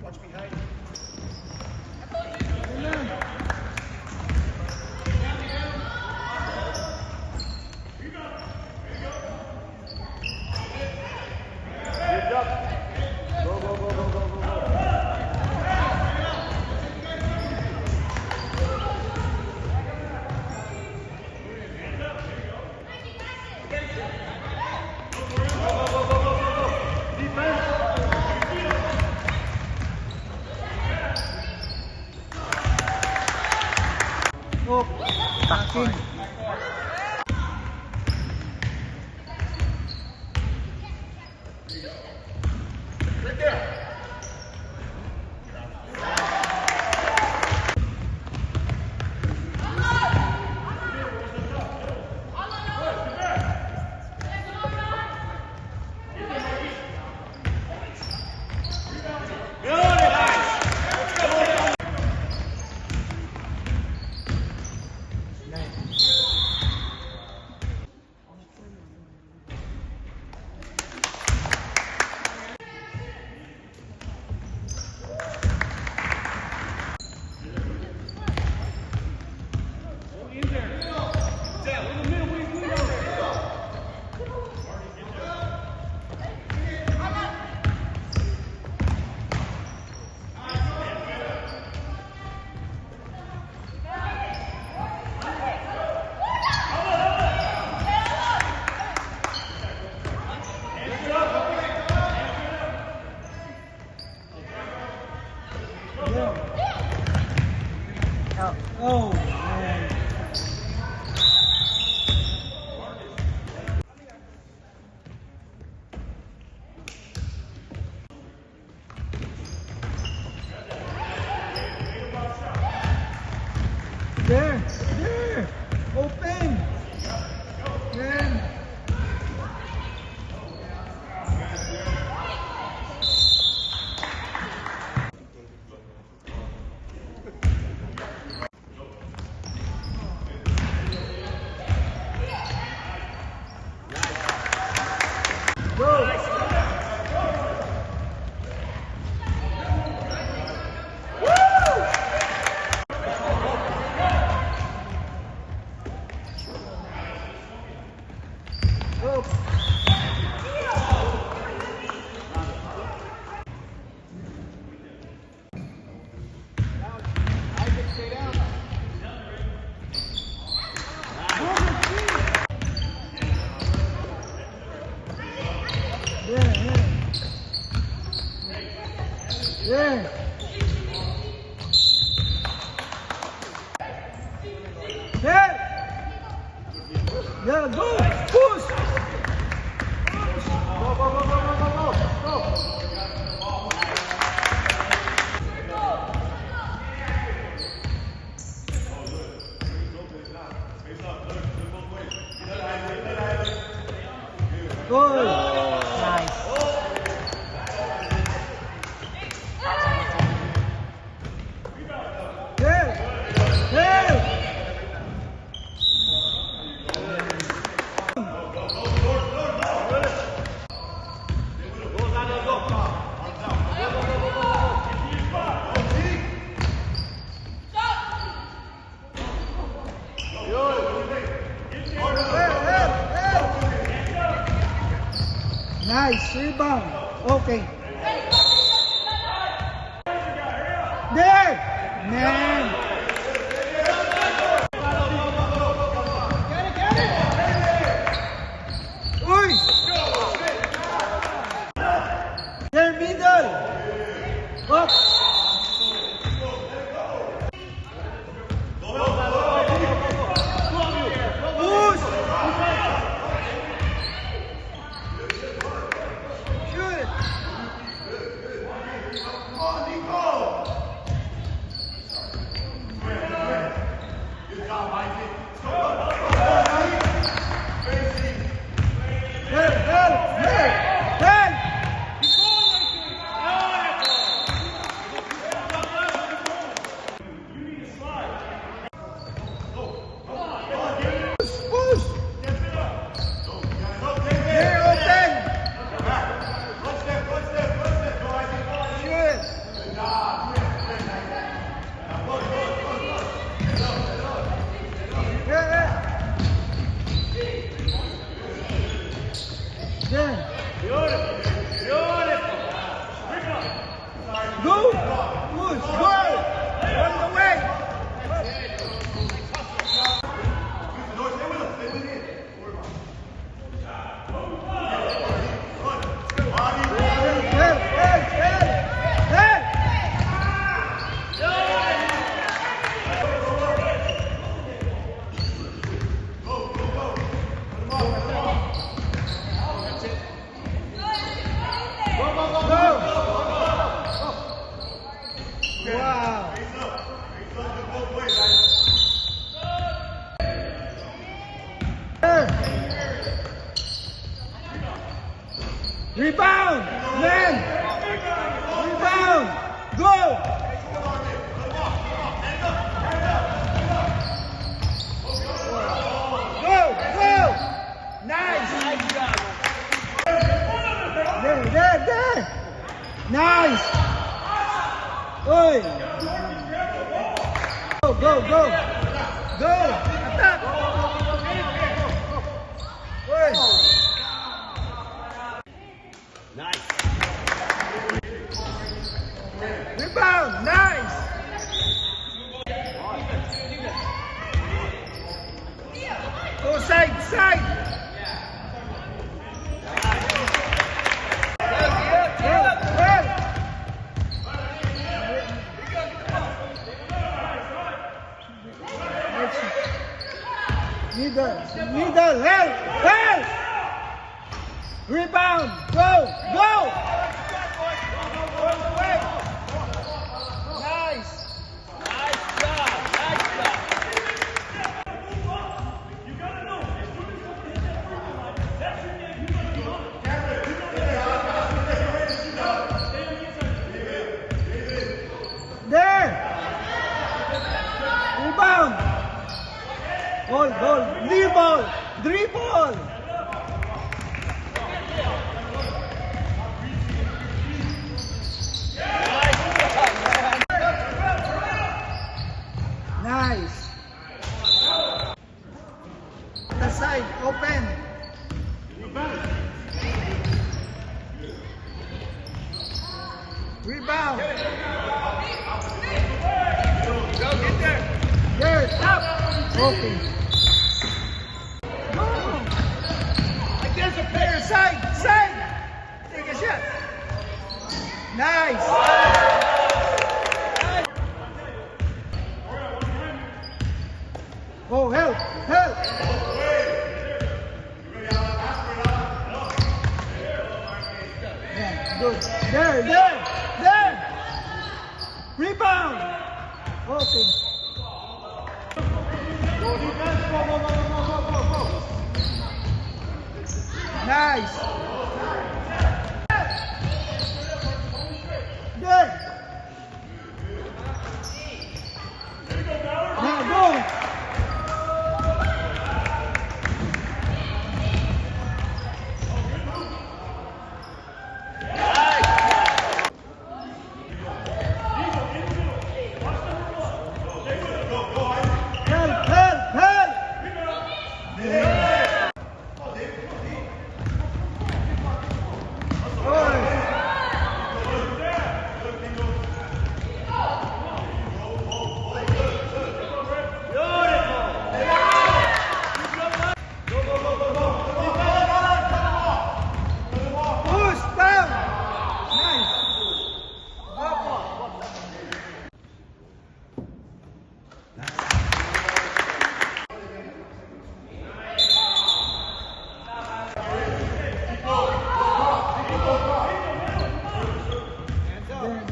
Watch behind you. Oh, takin. Right there. Oh, man. There, open. Then. Go. Yeah. Yeah. Yeah, go. Push. Good. Nice. Nice rebound. Okay. There, man. Get it. Oi. There, middle. Up. Go! Push! Go! On the way! Help! Help! Help! Help! Wow! Rebound! Man! Rebound! Go! Go! Go! Nice! There! Nice! Oi! Go! Go! Attack! Oi! Nice. Rebound! Nice! Go side! Help! Middle! Help! Rebound! Go! Nice! Nice job. There! Rebound! Ball! Dribble! Nice! The side, open! Rebound! Go, get there. There, up! Okay. Go! Against the player, side! Take a shot! Nice! Oh, help! Yeah, good. There! Rebound! Okay. Go defense, go. Nice! Good! Now go!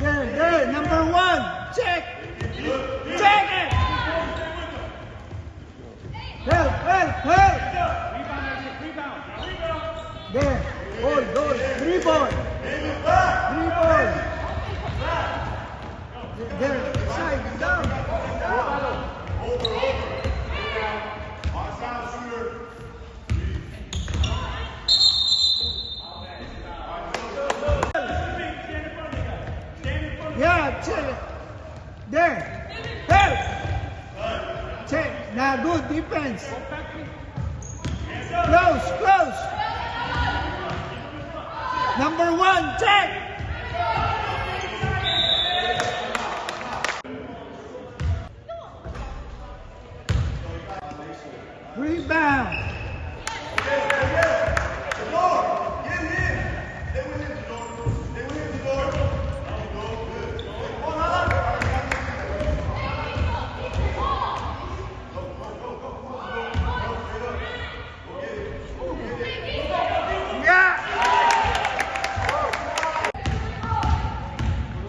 There, number one, check it! Help! There, hold, 3 ball. There, side, down. Yeah, check. There. Help. Check. Now good defense. Close. Number one, check.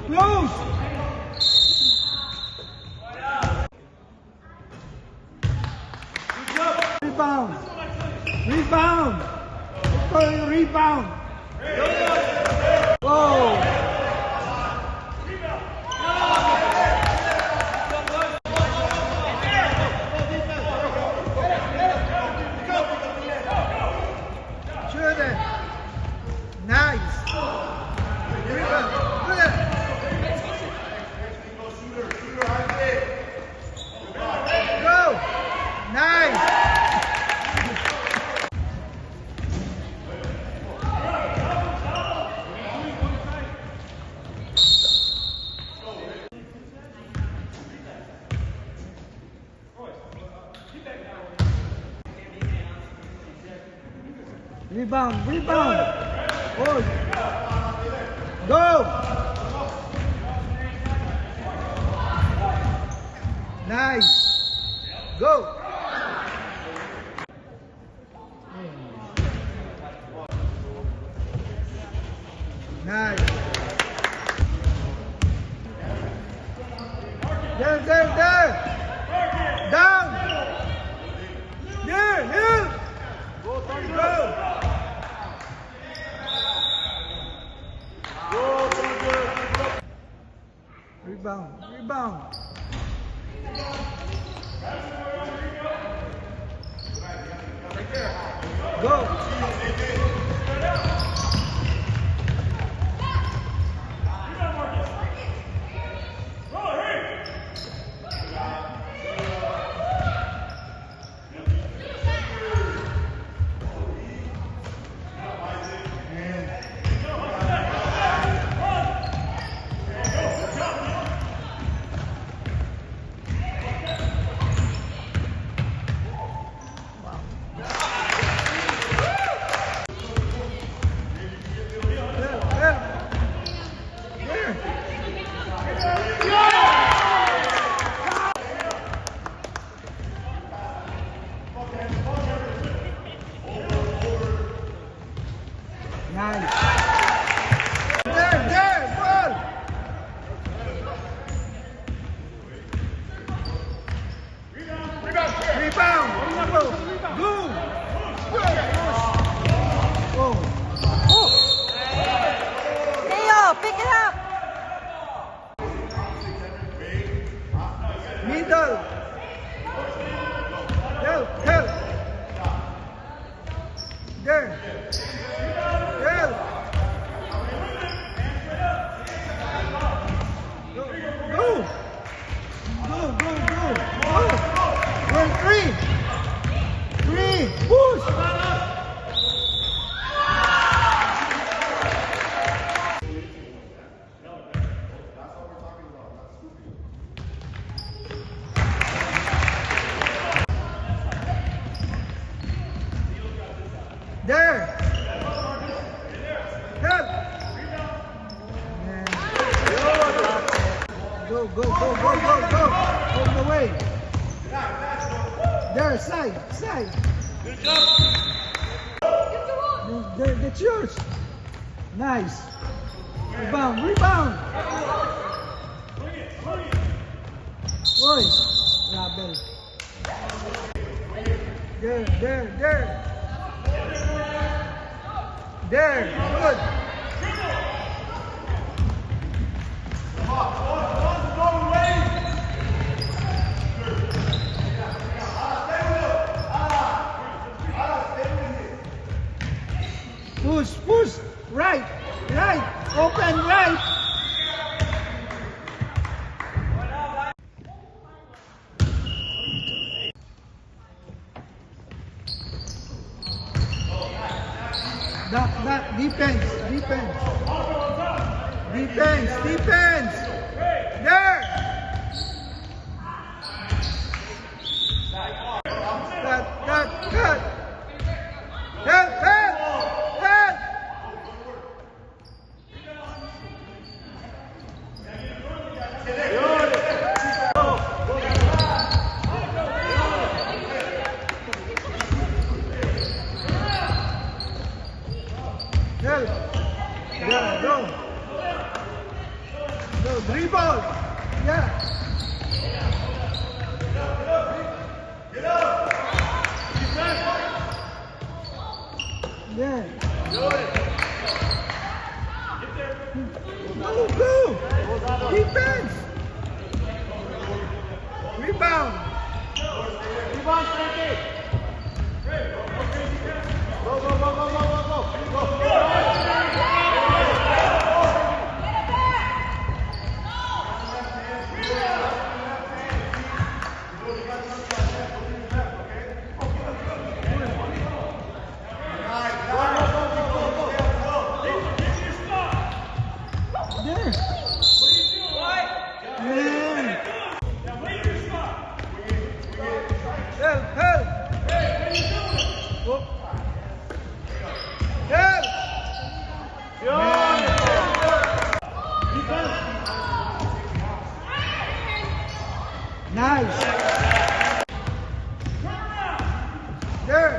Close. Rebound. Rebound. Rebound. Whoa. Jordan. Nice. Rebound. Good. Go. Nice. Rebound, rebound. Oh. Go. Nice. Go. Nice. There. Down. Here. Go. Rebound. Go. Nice. There, ball. Rebound. Go. Leo, pick it up. Middle. Help. There. Go. One, three. Push. There. Help. Go. All the way. There, side. That's yours. Nice. Rebound. Oi. Rabel. There. Good. Push. Right. Open right. That defense. There. Cut. Help. Help. Go. Go, dribble. Yeah. Yeah. Go, go. Defense. Rebound. Rebound, Frankie. Go, go, go, go, go, go, go. There. Man. Help, help. Oh. Help. Nice. There.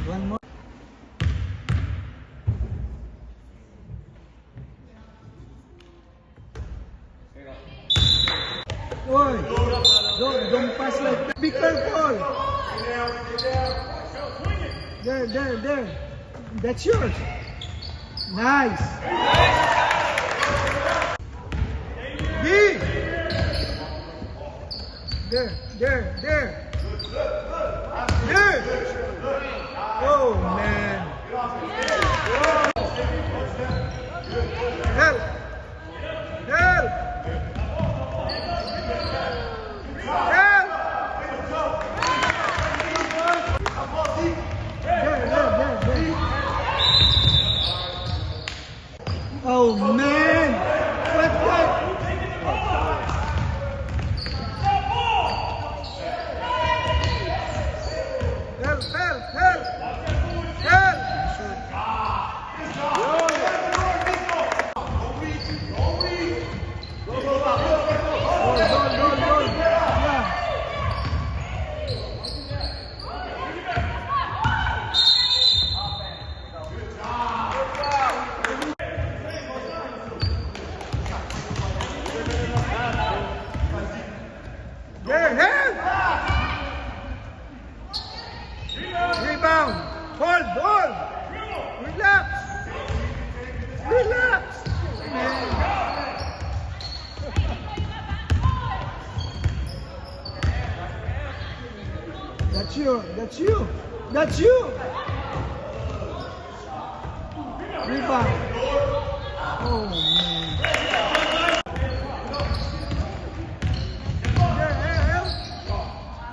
One more. Oi, don't pass like that. Be careful. There. That's yours. Nice. B. There. Oh man. Help. There. Oh man. What? Help. Go. Yeah. There, help! Rebound! Hold! Relax! That's you! Rebound! Oh man!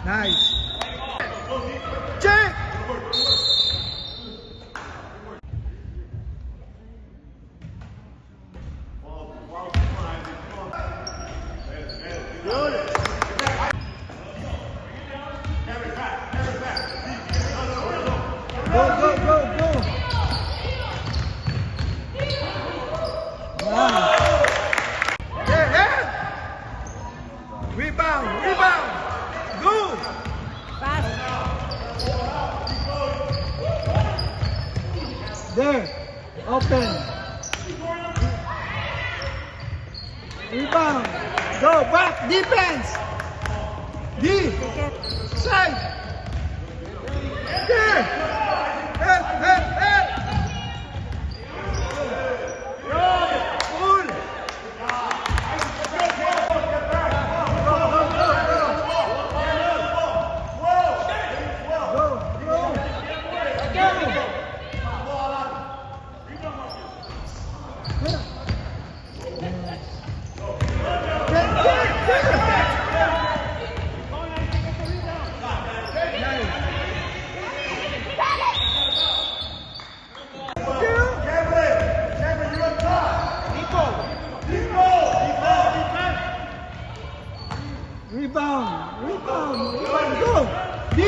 Nice! Check! Go! Nice! Yeah! Rebound! Go! There, open. Rebound. Go back, defense. D. Side. There. Help. Pull. Rebound. Go. D.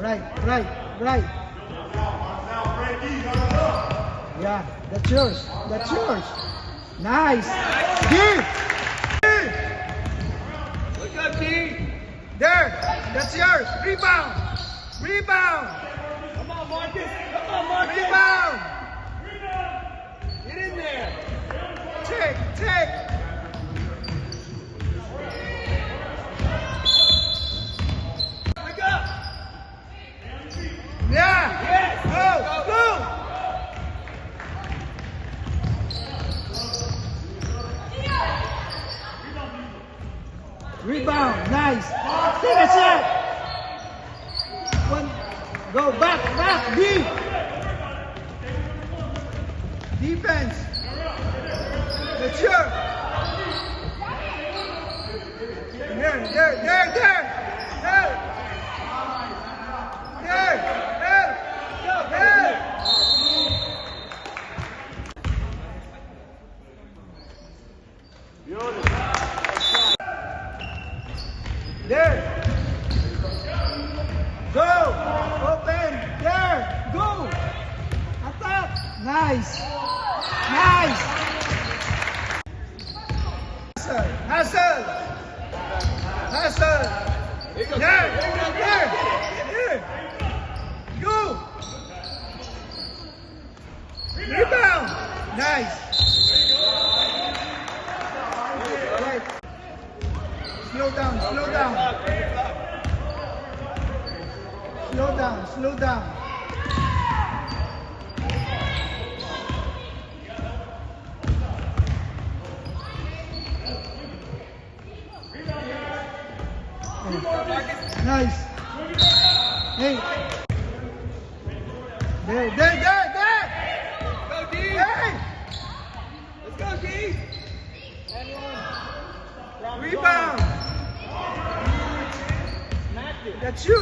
Right. Yeah, that's yours. Nice. Give. Look up, D. There. That's yours. Rebound. Come on, Marcus. Rebound. Get in there. Take. Pick up. Yeah. Yes. Go. Rebound. Nice. Take a shot. One. Go back. Deep. Defense. That's yours. There. Go. Open. There. Go. Attack. Nice. Hustle. There. Go. Rebound. Nice. Right. Slow down. Nice. Hey. There. Go, D. Hey. Let's go, D. Rebound. That's you.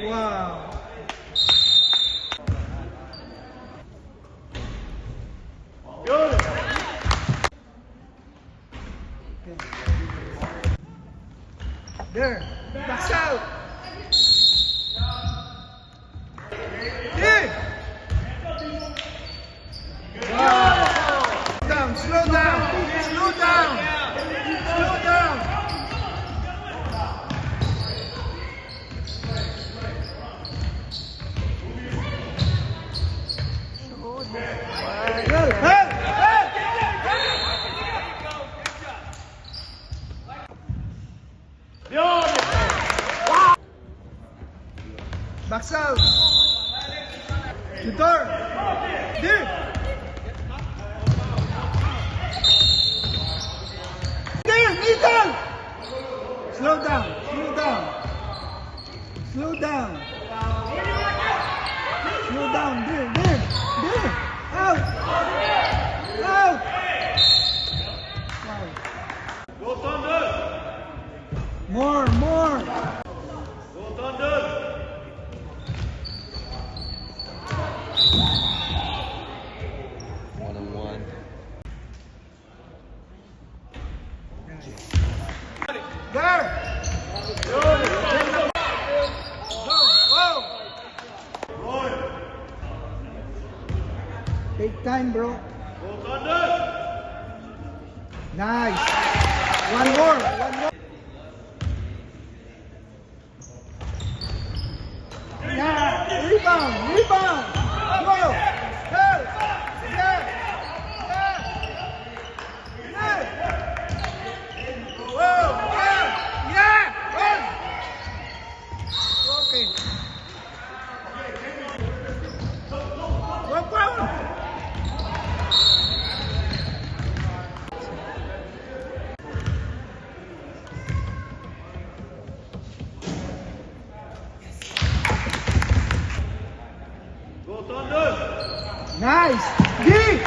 Wow. There. Backs out. Yeah. Wow. Slow down. Hey. Backs out. Shooter. Deep. There, middle. Slow down. There. Out. Wow. Go Thunder! More. Go Thunder! One-on-one. There. Roy! Take time, bro. Go Thunder! Nice. One more. Yeah. Rebound. Go. Okay. Go Thunder! Nice. Deep.